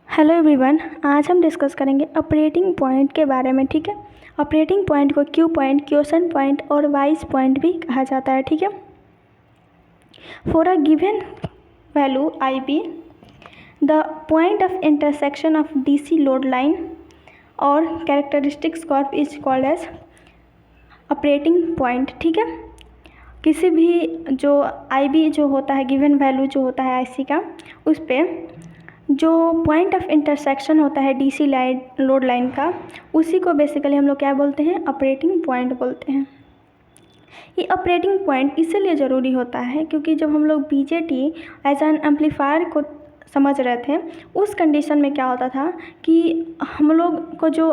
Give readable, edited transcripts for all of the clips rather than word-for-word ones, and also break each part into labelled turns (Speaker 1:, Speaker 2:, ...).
Speaker 1: Hello everyone, आज हम discuss करेंगे ऑपरेटिंग पॉइंट के बारे में। ठीक है, ऑपरेटिंग पॉइंट को क्यू पॉइंट, क्वेश्चन पॉइंट और वाइज पॉइंट भी कहा जाता है। ठीक है, for a given value I B the point of intersection of DC load line और characteristics curve is called as operating point. ठीक है, किसी भी जो आई बी जो होता है, गिवन वैल्यू जो होता है आई सी का, उस पर जो पॉइंट ऑफ इंटरसेक्शन होता है डीसी लाइन लोड लाइन का, उसी को बेसिकली हम लोग क्या बोलते हैं, ऑपरेटिंग पॉइंट बोलते हैं। ये ऑपरेटिंग पॉइंट इसलिए ज़रूरी होता है क्योंकि जब हम लोग बीजेटी एज एन एम्पलीफायर को समझ रहे थे, उस कंडीशन में क्या होता था कि हम लोग को जो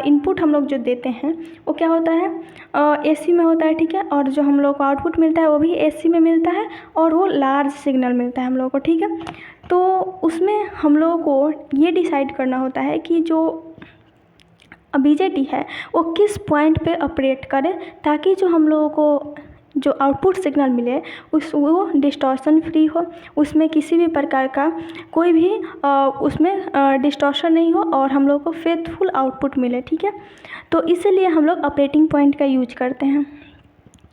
Speaker 1: इनपुट हम लोग जो देते हैं वो क्या होता है, एसी में होता है। ठीक है, और जो हम लोग को आउटपुट मिलता है वो भी एसी में मिलता है और वो लार्ज सिग्नल मिलता है हम लोग को। ठीक है, तो उसमें हम लोगों को ये डिसाइड करना होता है कि जो बीजेटी है वो किस पॉइंट पे ऑपरेट करे ताकि जो हम लोगों को जो आउटपुट सिग्नल मिले वो डिस्टॉर्शन फ्री हो, उसमें किसी भी प्रकार का कोई भी उसमें डिस्टॉर्शन नहीं हो और हम लोग को फेथफुल आउटपुट मिले। ठीक है, तो इसीलिए हम लोग ऑपरेटिंग पॉइंट का यूज करते हैं।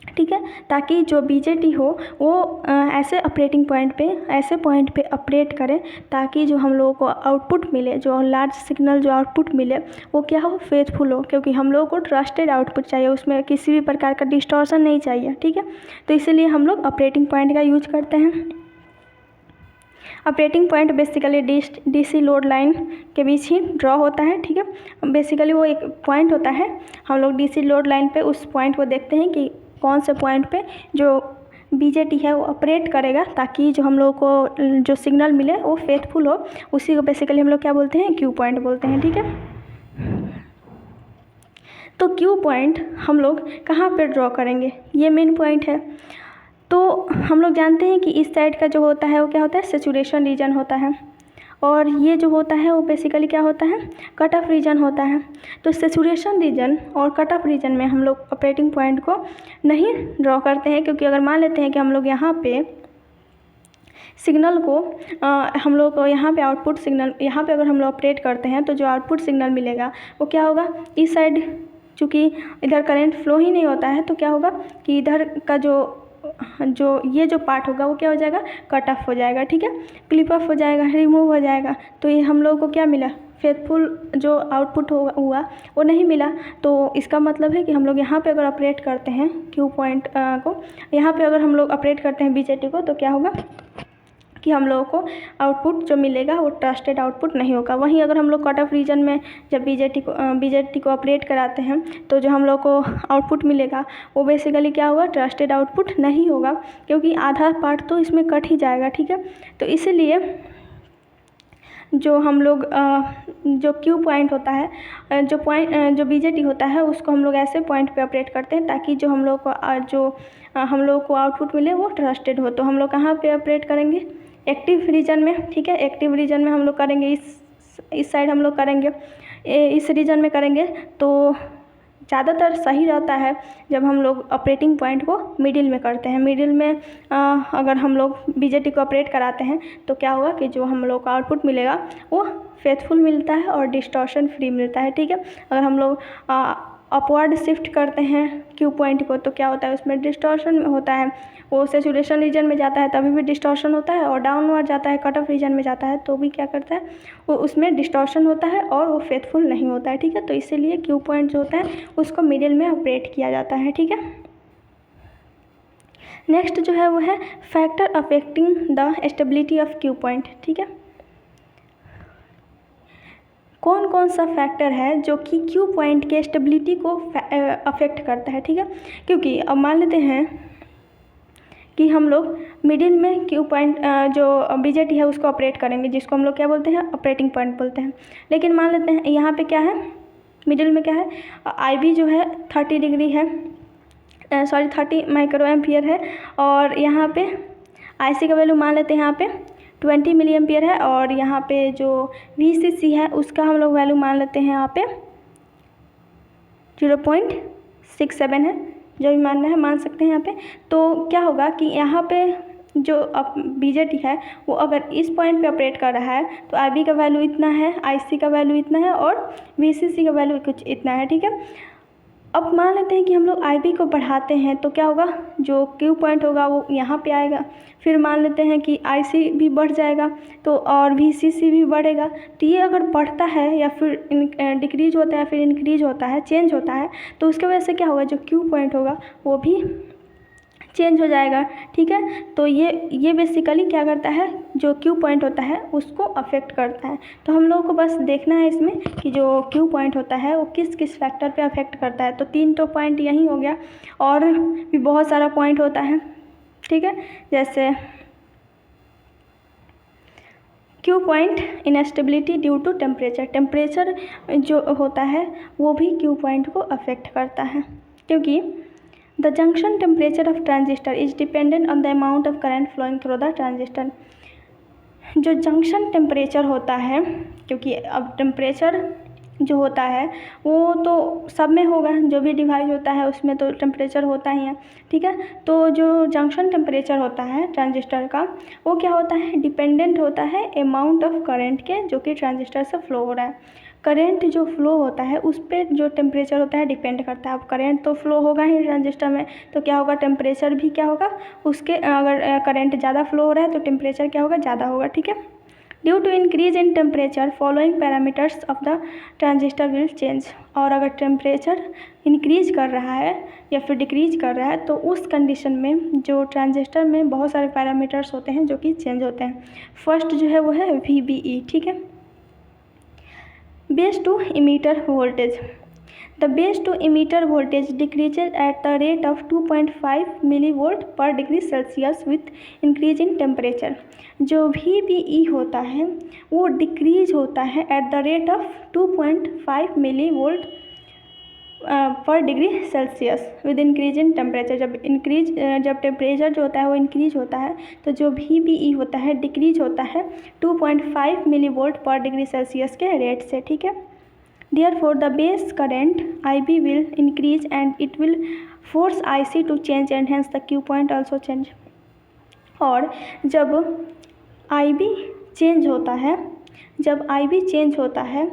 Speaker 1: ठीक है, ताकि जो बीजेटी हो वो ऐसे ऑपरेटिंग पॉइंट पे, ऐसे पॉइंट पे ऑपरेट करें ताकि जो हम लोगों को आउटपुट मिले, जो लार्ज सिग्नल जो आउटपुट मिले वो क्या हो, फेथफुल हो, क्योंकि हम लोगों को ट्रस्टेड आउटपुट चाहिए, उसमें किसी भी प्रकार का डिस्टॉर्शन नहीं चाहिए। ठीक है, तो इसीलिए हम लोग ऑपरेटिंग पॉइंट का यूज करते हैं। Operating point basically DC load line के बीच ही ड्रॉ होता है। ठीक है, बेसिकली वो एक पॉइंट होता है, हम लोग डीसी लोड लाइन पे उस पॉइंट को देखते हैं कि कौन से पॉइंट पे जो बीजेटी है वो ऑपरेट करेगा ताकि जो हम लोग को जो सिग्नल मिले वो फेथफुल हो, उसी को बेसिकली हम लोग क्या बोलते हैं, क्यू पॉइंट बोलते हैं। ठीक है, तो क्यू पॉइंट हम लोग कहाँ पे ड्रॉ करेंगे, ये मेन पॉइंट है। तो हम लोग जानते हैं कि इस साइड का जो होता है वो क्या होता है, सैचुरेशन रीजन होता है, और ये जो होता है वो बेसिकली क्या होता है, कट ऑफ रीजन होता है। तो सैचुरेशन रीजन और कट ऑफ रीजन में हम लोग ऑपरेटिंग पॉइंट को नहीं ड्रॉ करते हैं, क्योंकि अगर मान लेते हैं कि हम लोग यहाँ पे सिग्नल को हम लोग को यहाँ पे आउटपुट सिग्नल, यहाँ पे अगर हम लोग ऑपरेट करते हैं तो जो आउटपुट सिग्नल मिलेगा वो क्या होगा, इस साइड चूँकि इधर करंट फ्लो ही नहीं होता है तो क्या होगा कि इधर का जो ये जो पार्ट होगा वो क्या हो जाएगा, कट ऑफ हो जाएगा। ठीक है, क्लिप ऑफ हो जाएगा, रिमूव हो जाएगा। तो ये हम लोगों को क्या मिला, फेथफुल जो आउटपुट हुआ वो नहीं मिला। तो इसका मतलब है कि हम लोग यहाँ पे अगर ऑपरेट करते हैं क्यू पॉइंट को, यहाँ पे अगर हम लोग ऑपरेट करते हैं बीजेटी को, तो क्या होगा कि हम लोगों को आउटपुट जो मिलेगा वो ट्रस्टेड आउटपुट नहीं होगा। वहीं अगर हम लोग कट ऑफ रीजन में जब बीजेटी को ऑपरेट कराते हैं तो जो हम लोग को आउटपुट मिलेगा वो बेसिकली क्या होगा, ट्रस्टेड आउटपुट नहीं होगा, क्योंकि आधा पार्ट तो इसमें कट ही जाएगा। ठीक है, तो इसीलिए जो हम लोग जो क्यू पॉइंट होता है, जो बीजेटी होता है उसको हम लोग ऐसे पॉइंट पे ऑपरेट करते हैं ताकि जो हम लोग को आउटपुट मिले वो ट्रस्टेड हो। तो हम लोग कहाँ पे ऑपरेट करेंगे, एक्टिव रीजन में। ठीक है, एक्टिव रीजन में हम लोग करेंगे, इस साइड हम लोग करेंगे, इस रीजन में करेंगे। तो ज़्यादातर सही रहता है जब हम लोग ऑपरेटिंग पॉइंट को मिडिल में करते हैं। मिडिल में अगर हम लोग बीजेटी को ऑपरेट कराते हैं तो क्या होगा कि जो हम लोग का आउटपुट मिलेगा वो फेथफुल मिलता है और डिस्टॉर्शन फ्री मिलता है। ठीक है, अगर हम लोग अपवर्ड शिफ्ट करते हैं क्यू पॉइंट को तो क्या होता है, उसमें डिस्टॉर्शन होता है, वो सैचुरेशन रीजन में जाता है तभी भी डिस्टॉर्शन होता है, और डाउनवर्ड जाता है, कट ऑफ रीजन में जाता है तो भी क्या करता है, वो उसमें डिस्टॉर्शन होता है और वो फेथफुल नहीं होता है। ठीक है, तो इसीलिए क्यू पॉइंट जो होता है उसको मिडिल में ऑपरेट किया जाता है। ठीक है, नेक्स्ट जो है वो है factor affecting the stability of Q point. ठीक है, कौन कौन सा फैक्टर है जो कि क्यू पॉइंट के स्टेबिलिटी को अफेक्ट करता है। ठीक है, क्योंकि अब मान लेते हैं कि हम लोग मिडिल में क्यू पॉइंट जो बीजेटी है उसको ऑपरेट करेंगे, जिसको हम लोग क्या बोलते हैं, ऑपरेटिंग पॉइंट बोलते हैं। लेकिन मान लेते हैं यहाँ पे क्या है, मिडिल में क्या है, आई बी जो है 30 डिग्री है, 30 माइक्रो एम्पियर है, और यहाँ पे आई सी का वैल्यू मान लेते हैं यहाँ पे 20 मिली एम्पियर है, और यहाँ पे जो VCC है उसका हम लोग वैल्यू मान लेते हैं यहाँ पे 0.67 है, जो भी मानना है मान सकते हैं यहाँ पे। तो क्या होगा कि यहाँ पे जो अब बीजेटी है वो अगर इस पॉइंट पे ऑपरेट कर रहा है तो आईबी का वैल्यू इतना है, आईसी का वैल्यू इतना है और वीसीसी का वैल्यू कुछ इतना है, ठीक है। अब मान लेते हैं कि हम लोग आईबी को बढ़ाते हैं तो क्या होगा, जो क्यू पॉइंट होगा वो यहाँ पे आएगा। फिर मान लेते हैं कि आईसी भी बढ़ जाएगा तो और वीसीसी भी बढ़ेगा। तो ये अगर बढ़ता है या फिर डिक्रीज होता है फिर इंक्रीज होता है, चेंज होता है, तो उसके वजह से क्या होगा, जो क्यू पॉइंट होगा वो भी चेंज हो जाएगा, ठीक है। तो ये बेसिकली क्या करता है, जो क्यू पॉइंट होता है उसको अफेक्ट करता है। तो हम लोगों को बस देखना है इसमें कि जो क्यू पॉइंट होता है वो किस किस फैक्टर पे अफेक्ट करता है। तो 3 तो पॉइंट यही हो गया, और भी बहुत सारा पॉइंट होता है, ठीक है। जैसे Q point instability due to temperature, temperature जो होता है वो भी क्यू पॉइंट को अफेक्ट करता है, क्योंकि the junction temperature of transistor is dependent on the amount of current flowing through the transistor. जो जंक्शन टेम्परेचर होता है, क्योंकि अब टेम्परेचर जो होता है वो तो सब में होगा, जो भी डिवाइस होता है उसमें तो टेम्परेचर होता ही है, ठीक है। तो जो जंक्शन टेम्परेचर होता है ट्रांजिस्टर का वो क्या होता है, डिपेंडेंट होता है अमाउंट ऑफ करंट के जो कि ट्रांजिस्टर से फ्लो हो रहा है। करंट जो फ्लो होता है उस पर जो टेम्परेचर होता है डिपेंड करता है। अब करंट तो फ्लो होगा ही ट्रांजिस्टर में, तो क्या होगा, टेम्परेचर भी क्या होगा उसके, अगर करंट ज़्यादा फ्लो हो रहा है तो टेम्परेचर क्या होगा, ज़्यादा होगा, ठीक है। Due to increase in temperature following parameters of the transistor will change. और अगर टेम्परेचर इंक्रीज कर रहा है या फिर डिक्रीज कर रहा है तो उस कंडीशन में जो ट्रांजिस्टर में बहुत सारे पैरामीटर्स होते हैं जो कि चेंज होते हैं। फर्स्ट जो है वो है VBE, ठीक है, base to emitter voltage. The base to emitter voltage decreases at the rate of 2.5 millivolt per degree Celsius with increase in temperature। जो VBE होता है वो डिक्रीज होता है at the rate of 2.5 millivolt पर degree celsius with increase in temperature. जब temperature जो होता है वो इंक्रीज होता है तो जो VBE होता है डिक्रीज होता है 2.5 मिलीवोल्ट पर डिग्री सेल्सियस के रेट से, ठीक है। Therefore, the base current IB will increase and it will force IC to change and hence the Q point also change। और जब IB चेंज होता है, जब IB चेंज होता है,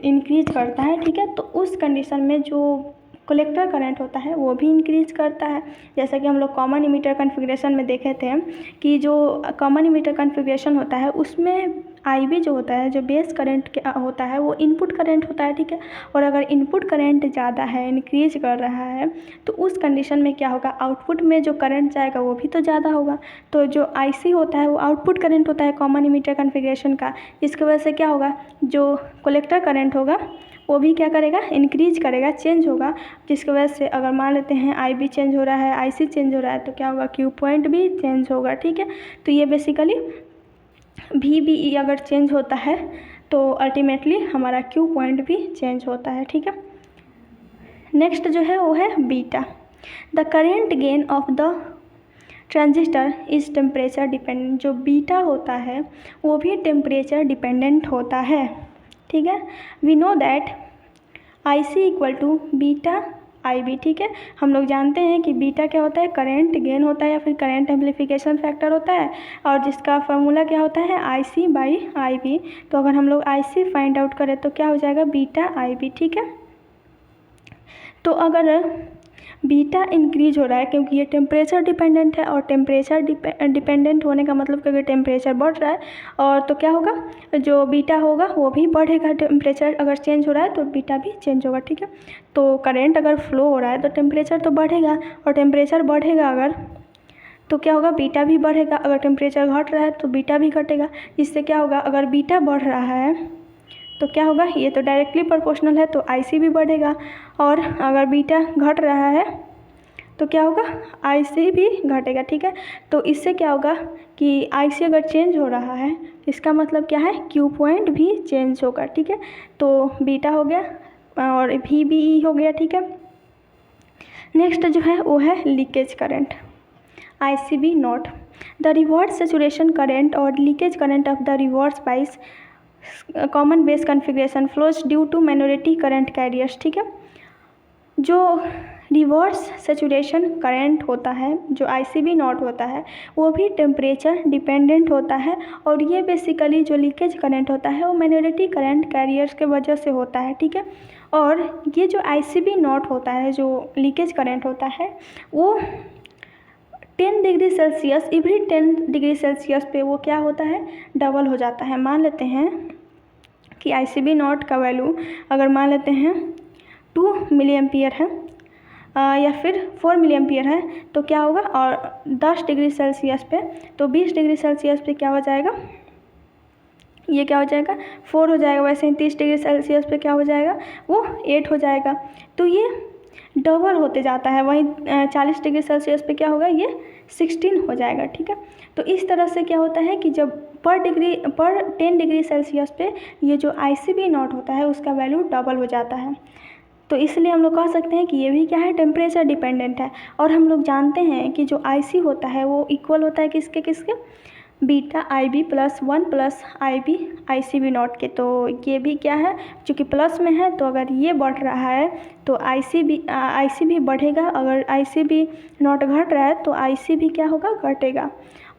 Speaker 1: इंक्रीज करता है, ठीक है, तो उस कंडीशन में जो कलेक्टर करंट होता है वो भी इंक्रीज करता है। जैसा कि हम लोग कॉमन इमीटर कॉन्फ़िगरेशन में देखे थे कि जो कॉमन इमीटर कॉन्फ़िगरेशन होता है उसमें IB जो होता है, जो बेस करंट होता है वो इनपुट करंट होता है, ठीक है। और अगर इनपुट करंट ज़्यादा है, इंक्रीज कर रहा है, तो उस कंडीशन में क्या होगा, आउटपुट में जो करंट जाएगा वो भी तो ज़्यादा होगा। तो जो IC होता है वो आउटपुट करंट होता है कॉमन इमीटर कॉन्फ़िगरेशन का, जिसकी वजह से क्या होगा, जो कलेक्टर करंट होगा वो भी क्या करेगा, इंक्रीज करेगा, चेंज होगा, जिसकी वजह से अगर मान लेते हैं IB चेंज हो रहा है, IC चेंज हो रहा है, तो क्या होगा, क्यू पॉइंट भी चेंज होगा, ठीक है। तो ये बेसिकली VBE अगर चेंज होता है तो अल्टीमेटली हमारा क्यू पॉइंट भी चेंज होता है, ठीक है। नेक्स्ट जो है वो है beta. The current gain of the transistor is temperature dependent. जो बीटा होता है वो भी टेम्परेचर डिपेंडेंट होता है, ठीक है। We know that IC equal to beta IB, ठीक है। हम लोग जानते हैं कि बीटा क्या होता है, करेंट गेन होता है या फिर करेंट एम्पलीफिकेशन फैक्टर होता है, और जिसका फार्मूला क्या होता है IC/IB। तो अगर हम लोग IC फाइंड आउट करें तो क्या हो जाएगा, बीटा IB, ठीक है। तो अगर बीटा इंक्रीज हो रहा है क्योंकि ये टेम्परेचर डिपेंडेंट है, और टेम्परेचर डिपेंडेंट होने का मतलब क्योंकि टेम्परेचर बढ़ रहा है, और तो क्या होगा, जो बीटा होगा वो भी बढ़ेगा। टेम्परेचर अगर चेंज हो रहा है तो बीटा भी चेंज होगा, ठीक है। तो करंट अगर फ्लो हो रहा है तो टेम्परेचर तो बढ़ेगा, और टेम्परेचर बढ़ेगा अगर तो क्या होगा, बीटा भी बढ़ेगा। अगर टेम्परेचर घट रहा है तो बीटा भी घटेगा। इससे क्या होगा, अगर बीटा बढ़ रहा है तो क्या होगा, ये तो डायरेक्टली प्रोपोर्शनल है तो IC भी बढ़ेगा, और अगर बीटा घट रहा है तो क्या होगा, IC भी घटेगा, ठीक है। तो इससे क्या होगा कि IC अगर चेंज हो रहा है इसका मतलब क्या है, क्यू पॉइंट भी चेंज होगा, ठीक है। तो बीटा हो गया और VBE हो गया, ठीक है। नेक्स्ट जो है वो है leakage current, ICB nought. The reverse saturation current और leakage current of the reverse bias common base configuration flows due to minority current carriers, ठीक है। जो रिवर्स सेचुरेशन करंट होता है जो ICV नॉट होता है वो भी टेम्परेचर डिपेंडेंट होता है, और ये बेसिकली जो लीकेज करंट होता है वो माइनॉरिटी करंट कैरियर्स के वजह से होता है, ठीक है। और ये जो ICV नॉट होता है जो लीकेज करंट होता है वो 10 degree Celsius, every 10 degree Celsius पे वो क्या होता है, डबल हो जाता है। मान लेते हैं कि ICV नॉट का वैल्यू अगर मान लेते हैं 2 मिली एम्पियर है या फिर 4 मिली एम्पियर है तो क्या होगा, और 10 डिग्री सेल्सियस पे, तो 20 डिग्री सेल्सियस पे क्या हो जाएगा, ये क्या हो जाएगा 4 हो जाएगा। वैसे ही 30 डिग्री सेल्सियस पे क्या हो जाएगा, वो 8 हो जाएगा। तो ये डबल होते जाता है। वहीं 40 डिग्री सेल्सियस पे क्या होगा, ये 16 हो जाएगा, ठीक है। तो इस तरह से क्या होता है कि जब पर 10 डिग्री सेल्सियस पे ये जो ICV नॉट होता है उसका वैल्यू डबल हो जाता है। तो इसलिए हम लोग कह सकते हैं कि ये भी क्या है, टेम्परेचर डिपेंडेंट है। और हम लोग जानते हैं कि जो IC होता है वो इक्वल होता है किसके किसके, beta IB plus 1 plus IB ICV not के। तो ये भी क्या है, चूँकि प्लस में है तो अगर ये बढ़ रहा है तो IC भी बढ़ेगा, अगर ICV नॉट घट रहा है तो IC क्या होगा, घटेगा।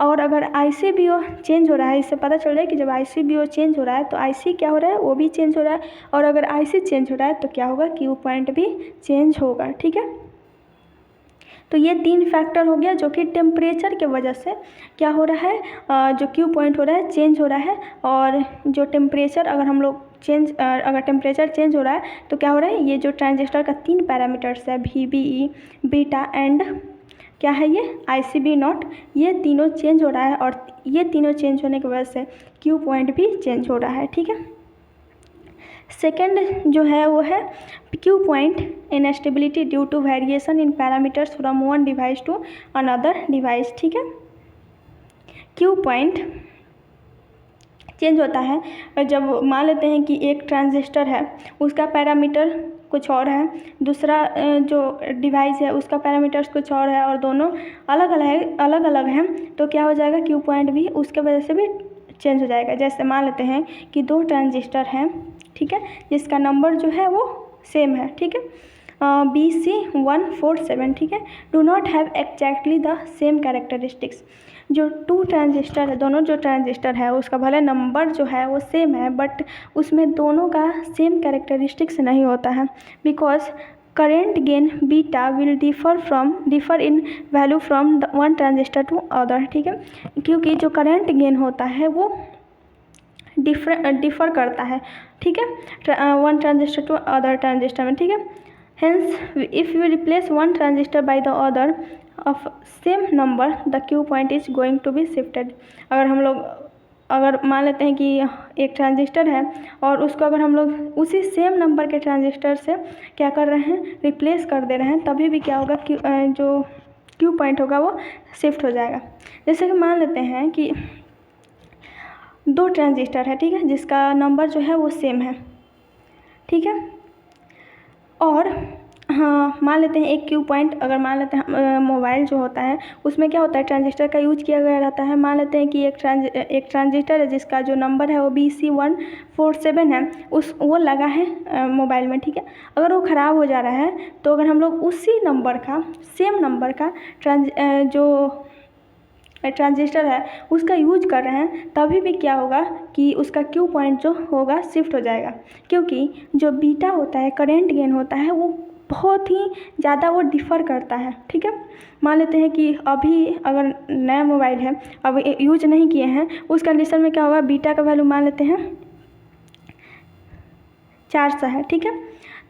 Speaker 1: और अगर ICBO चेंज हो रहा है, इससे पता चल रहा है कि जब ICBO चेंज हो रहा है तो IC क्या हो रहा है, वो भी चेंज हो रहा है, और अगर IC चेंज हो रहा है तो क्या होगा, Q पॉइंट भी चेंज होगा, ठीक है। तो ये 3 फैक्टर हो गया जो कि टेम्परेचर के वजह से क्या हो रहा है, जो Q पॉइंट हो रहा है चेंज हो रहा है। और जो टेम्परेचर अगर हम लोग अगर टेम्परेचर चेंज हो रहा है तो क्या हो रहा है, ये जो ट्रांजिस्टर का 3 पैरामीटर्स है VBE, बीटा एंड क्या है ये ICV नॉट, ये तीनों चेंज हो रहा है, और ये तीनों चेंज होने की वजह से Q पॉइंट भी चेंज हो रहा है, ठीक है। सेकेंड जो है वो है Q point instability due to variation in parameters from one device to another device, ठीक है। Q पॉइंट चेंज होता है जब मान लेते हैं कि एक ट्रांजिस्टर है उसका पैरामीटर कुछ और है, दूसरा जो डिवाइस है उसका पैरामीटर्स कुछ और है, और दोनों अलग अलग हैं, तो क्या हो जाएगा, Q पॉइंट भी उसके वजह से भी चेंज हो जाएगा। जैसे मान लेते हैं कि 2 ट्रांजिस्टर हैं, ठीक है, जिसका नंबर जो है वो सेम है, ठीक है, BC147, ठीक है, do not have exactly the same characteristics. जो 2 ट्रांजिस्टर है, दोनों जो ट्रांजिस्टर है उसका भले नंबर जो है वो सेम है बट उसमें दोनों का सेम कैरेक्टरिस्टिक्स नहीं होता है, because current gain beta will differ in value from the one transistor to other, ठीक है, क्योंकि जो करेंट गेन होता है वो डिफर करता है, ठीक है, one transistor to other transistor में, ठीक है। Hence if you replace one transistor by the other of same number the Q point is going to be shifted. अगर हम लोग अगर मान लेते हैं कि एक ट्रांजिस्टर है और उसको अगर हम लोग उसी सेम नंबर के ट्रांजिस्टर से क्या कर रहे हैं, रिप्लेस कर दे रहे हैं, तभी भी क्या होगा, जो Q पॉइंट होगा वो शिफ्ट हो जाएगा। जैसे कि मान लेते हैं कि 2 ट्रांजिस्टर है, ठीक है, जिसका नंबर जो है वो सेम है, ठीक है, और हाँ मान लेते हैं एक Q पॉइंट, अगर मान लेते हैं मोबाइल जो होता है उसमें क्या होता है, ट्रांजिस्टर का यूज किया गया रहता है। मान लेते हैं कि एक ट्रांजिस्टर है जिसका जो नंबर है वो BC147 है, वो लगा है मोबाइल में, ठीक है। अगर वो ख़राब हो जा रहा है तो अगर हम लोग उसी नंबर का सेम नंबर का जो ट्रांजिस्टर है उसका यूज कर रहे हैं, तभी भी क्या होगा कि उसका Q पॉइंट जो होगा शिफ्ट हो जाएगा, क्योंकि जो बीटा होता है, करेंट गेन होता है, वो बहुत ही ज़्यादा वो डिफ़र करता है, ठीक है। मान लेते हैं कि अभी अगर नया मोबाइल है, अब यूज नहीं किए हैं, उस कंडीशन में क्या होगा, बीटा का वैल्यू मान लेते हैं 400 है, ठीक है।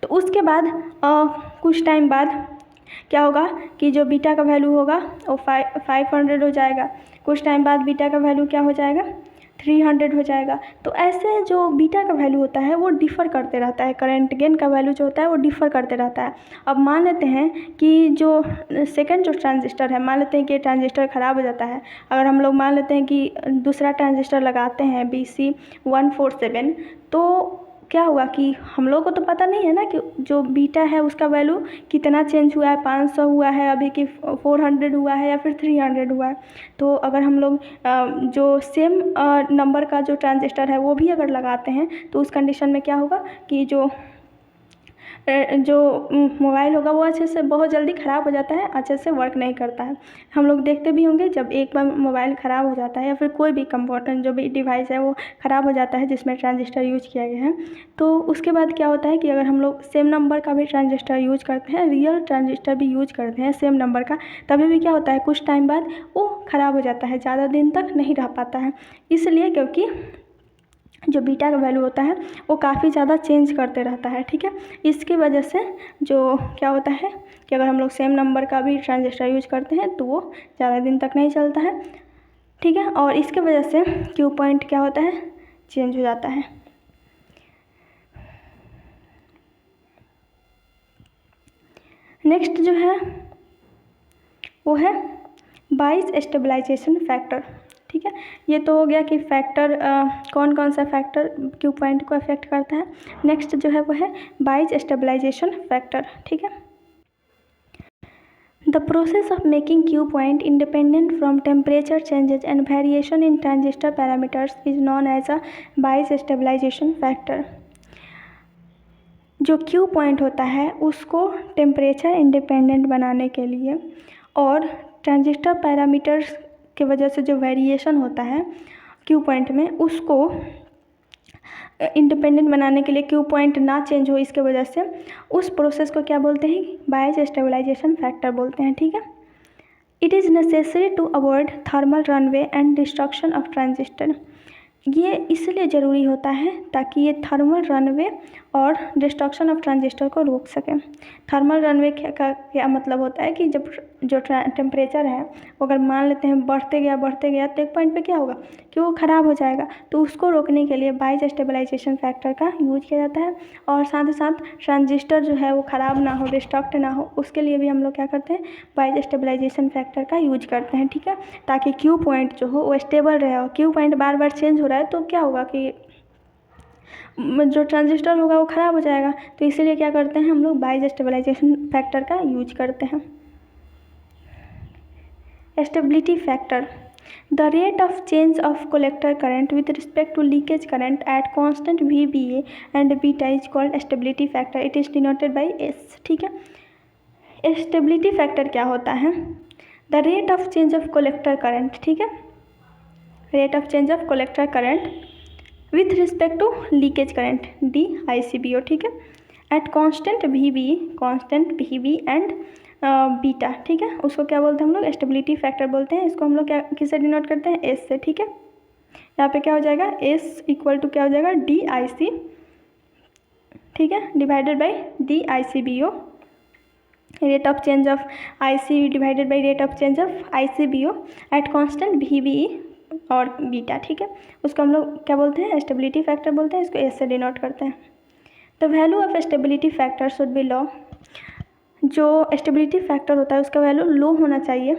Speaker 1: तो उसके बाद कुछ टाइम बाद क्या होगा कि जो बीटा का वैल्यू होगा वो 500 हो जाएगा, कुछ टाइम बाद बीटा का वैल्यू क्या हो जाएगा, 300 हो जाएगा। तो ऐसे जो बीटा का वैल्यू होता है वो डिफ़र करते रहता है, करंट गेन का वैल्यू जो होता है वो डिफ़र करते रहता है। अब मान लेते हैं कि जो सेकंड जो ट्रांजिस्टर है, मान लेते हैं कि ट्रांजिस्टर ख़राब हो जाता है, अगर हम लोग मान लेते हैं कि दूसरा ट्रांजिस्टर लगाते हैं BC147, तो क्या हुआ कि हम लोग को तो पता नहीं है ना कि जो बीटा है उसका वैल्यू कितना चेंज हुआ है, 500 हुआ है अभी कि 400 हुआ है या फिर 300 हुआ है। तो अगर हम लोग जो सेम नंबर का जो ट्रांजिस्टर है वो भी अगर लगाते हैं तो उस कंडीशन में क्या होगा कि जो जो मोबाइल होगा वो अच्छे से बहुत जल्दी ख़राब हो जाता है, अच्छे से वर्क नहीं करता है। हम लोग देखते भी होंगे जब एक बार मोबाइल ख़राब हो जाता है या फिर कोई भी कंपोनेंट जो भी डिवाइस है वो ख़राब हो जाता है जिसमें ट्रांजिस्टर यूज किया गया है, तो उसके बाद क्या होता है कि अगर हम लोग सेम नंबर का भी ट्रांजिस्टर यूज करते हैं, रियल ट्रांजिस्टर भी यूज करते हैं सेम नंबर का, तभी भी क्या होता है कुछ टाइम बाद वो ख़राब हो जाता है, ज़्यादा दिन तक नहीं रह पाता है। इसलिए क्योंकि जो बीटा का वैल्यू होता है वो काफ़ी ज़्यादा चेंज करते रहता है, ठीक है। इसकी वजह से जो क्या होता है कि अगर हम लोग सेम नंबर का भी ट्रांजिस्टर यूज करते हैं तो वो ज़्यादा दिन तक नहीं चलता है, ठीक है। और इसके वजह से क्यू पॉइंट क्या होता है, चेंज हो जाता है। नेक्स्ट जो है वो है बाइस स्टेबलाइजेशन फैक्टर, ठीक है। ये तो हो गया कि फैक्टर कौन कौन सा फैक्टर क्यू पॉइंट को अफेक्ट करता है। नेक्स्ट जो है वो है बाइस स्टेबलाइजेशन फैक्टर, ठीक है। The process of making Q point independent from temperature changes and variation in transistor parameters is known as a bias stabilization factor. जो क्यू पॉइंट होता है उसको टेम्परेचर इंडिपेंडेंट बनाने के लिए और ट्रांजिस्टर पैरामीटर्स की वजह से जो वेरिएशन होता है क्यू पॉइंट में, उसको इंडिपेंडेंट बनाने के लिए, क्यू पॉइंट ना चेंज हो इसके वजह से, उस प्रोसेस को क्या बोलते हैं, बाइस स्टेबलाइजेशन फैक्टर बोलते हैं, ठीक है। It is necessary to avoid thermal runway and destruction of transistor. ये इसलिए ज़रूरी होता है ताकि ये थर्मल रनवे और डिस्ट्रक्शन ऑफ ट्रांजिस्टर को रोक सकें। थर्मल रनवे का क्या मतलब होता है कि जब जो टेम्परेचर है वो अगर मान लेते हैं बढ़ते गया तो एक पॉइंट पे क्या होगा कि वो ख़राब हो जाएगा, तो उसको रोकने के लिए बाइस स्टेबलाइजेशन फैक्टर का यूज किया जाता है। और साथ ही साथ ट्रांजिस्टर जो है वो ख़राब ना हो, डिस्ट्रक्ट ना हो, उसके लिए भी हम लोग क्या करते हैं, बाइस स्टेबलाइजेशन फैक्टर का यूज करते हैं, ठीक है। ताकि क्यू पॉइंट जो हो वो स्टेबल रहे। और क्यू पॉइंट बार बार चेंज हो रहा है तो क्या होगा कि जो ट्रांजिस्टर होगा वो ख़राब हो जाएगा, तो इसीलिए क्या करते हैं हम लोग बाइस स्टेबलाइजेशन फैक्टर का यूज करते हैं। Stability factor, the rate of change of collector current with respect to leakage current at constant VBA and beta is called stability factor. It is denoted by S, ठीक है। Stability factor क्या होता है, the rate of change of collector current, ठीक है, rate of change of collector current with respect to leakage current DICBO, ठीक है, at constant VB and beta, ठीक है, उसको क्या बोलते हैं हम लोग, स्टेबिलिटी फैक्टर बोलते हैं। इसको हम लोग क्या किससे डिनोट करते हैं, S से, ठीक है। यहाँ पे क्या हो जाएगा, S इक्वल टू क्या हो जाएगा, DIC, ठीक है, divided by DICBO, rate of change of IC divided by rate of change of ICBO at constant VBE और बीटा, ठीक है। उसको हम लोग क्या बोलते हैं, स्टेबिलिटी फैक्टर बोलते हैं। इसको S से डिनोट करते हैं। The value of stability factor should be low. जो स्टेबिलिटी फैक्टर होता है उसका वैल्यू लो होना चाहिए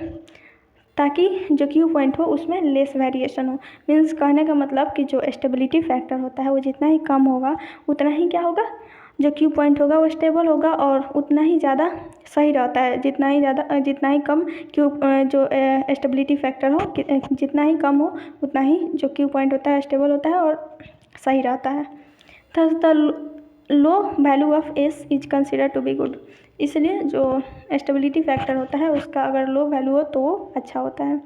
Speaker 1: ताकि जो क्यू पॉइंट हो उसमें लेस वेरिएशन हो। मीन्स कहने का मतलब कि जो स्टेबिलिटी फैक्टर होता है वो जितना ही कम होगा उतना ही क्या होगा, जो क्यू पॉइंट होगा वो स्टेबल होगा और उतना ही ज़्यादा सही रहता है। जितना ही कम क्यू जो स्टेबिलिटी फैक्टर हो जितना ही कम हो उतना ही जो क्यू पॉइंट होता है स्टेबल होता है और सही रहता है। Thus the low value of S is consider to be good. इसलिए जो स्टेबिलिटी फैक्टर होता है उसका अगर लो वैल्यू हो तो वो अच्छा होता है।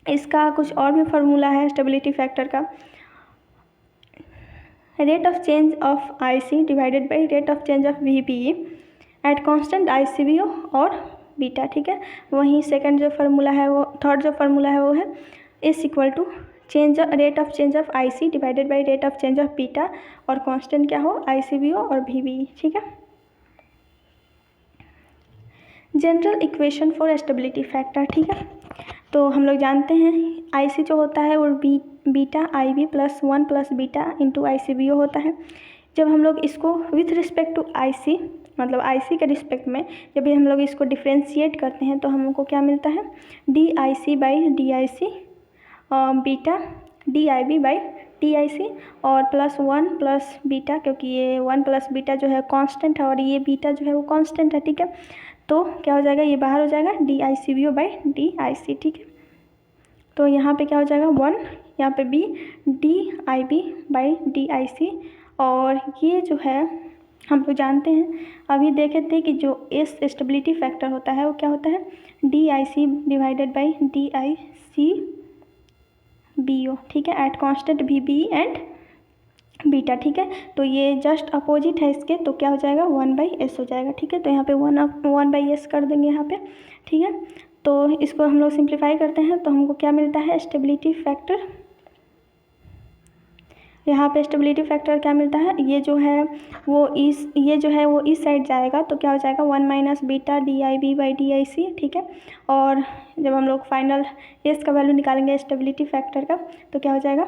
Speaker 1: इसका कुछ और भी फार्मूला है स्टेबिलिटी फैक्टर का, rate of change of IC divided by rate of change of VBE at constant ICBO और बीटा, ठीक है। वहीं सेकंड जो फार्मूला है वो, थर्ड जो फार्मूला है वो है S equal to rate of change of IC divided by rate of change of beta और कांस्टेंट क्या हो, ICBO और VBE, ठीक है। General equation for stability factor, ठीक है। तो हम लोग जानते हैं IC जो होता है वो beta IB plus 1 plus beta into ICBO होता है। जब हम लोग इसको विथ रिस्पेक्ट टू IC मतलब IC के रिस्पेक्ट में जब भी हम लोग इसको डिफ्रेंशिएट करते हैं तो हमको क्या मिलता है, DIC by DIC beta DIB by DIC और प्लस 1 प्लस बीटा, क्योंकि ये 1 प्लस बीटा जो है कांस्टेंट है और ये बीटा जो है वो कांस्टेंट है, ठीक है। तो क्या हो जाएगा, ये बाहर हो जाएगा DICBO बाई DIC, ठीक है। तो यहाँ पे क्या हो जाएगा 1, यहाँ पे B DIB बाई DIC और ये जो है हम लोग जानते हैं, अभी देखे थे कि जो एस स्टेबिलिटी फैक्टर होता है वो क्या होता है, DIC डिवाइडेड बाई DICBO, ठीक है, at constant VB and beta, ठीक है। तो ये जस्ट अपोजिट है इसके, तो क्या हो जाएगा 1/s हो जाएगा, ठीक है। तो यहाँ पे 1/s कर देंगे यहाँ पे, ठीक है। तो इसको हम लोग सिंप्लीफाई करते हैं तो हमको क्या मिलता है, स्टेबिलिटी फैक्टर, यहाँ पे स्टेबिलिटी फैक्टर क्या मिलता है, ये जो है वो इस साइड जाएगा, तो क्या हो जाएगा 1 - बीटा DIB/DIC, ठीक है। और जब हम लोग फाइनल एस का वैल्यू निकालेंगे स्टेबिलिटी फैक्टर का, तो क्या हो जाएगा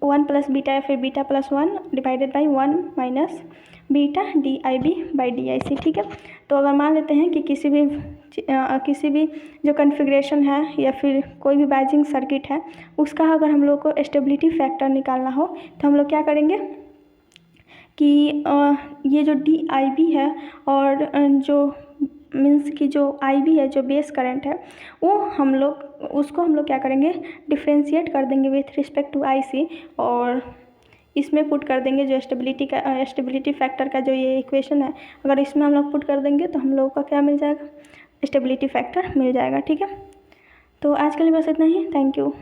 Speaker 1: 1 + बीटा या फिर beta +1 divided by 1 - beta DIB/DIC, ठीक है। तो अगर मान लेते हैं कि किसी भी जो कॉन्फ़िगरेशन है या फिर कोई भी बाइजिंग सर्किट है, उसका अगर हम लोग को स्टेबिलिटी फैक्टर निकालना हो तो हम लोग क्या करेंगे कि ये जो DIB है और जो मीन्स कि जो IB है, जो बेस करंट है, वो उसको हम लोग क्या करेंगे, डिफ्रेंशिएट कर देंगे विथ रिस्पेक्ट टू IC, और इसमें पुट कर देंगे जो स्टेबिलिटी फैक्टर का जो ये इक्वेशन है, अगर इसमें हम लोग पुट कर देंगे तो हम लोग का क्या मिल जाएगा, स्टेबिलिटी फैक्टर मिल जाएगा, ठीक है। तो आज के लिए बस इतना ही, थैंक यू।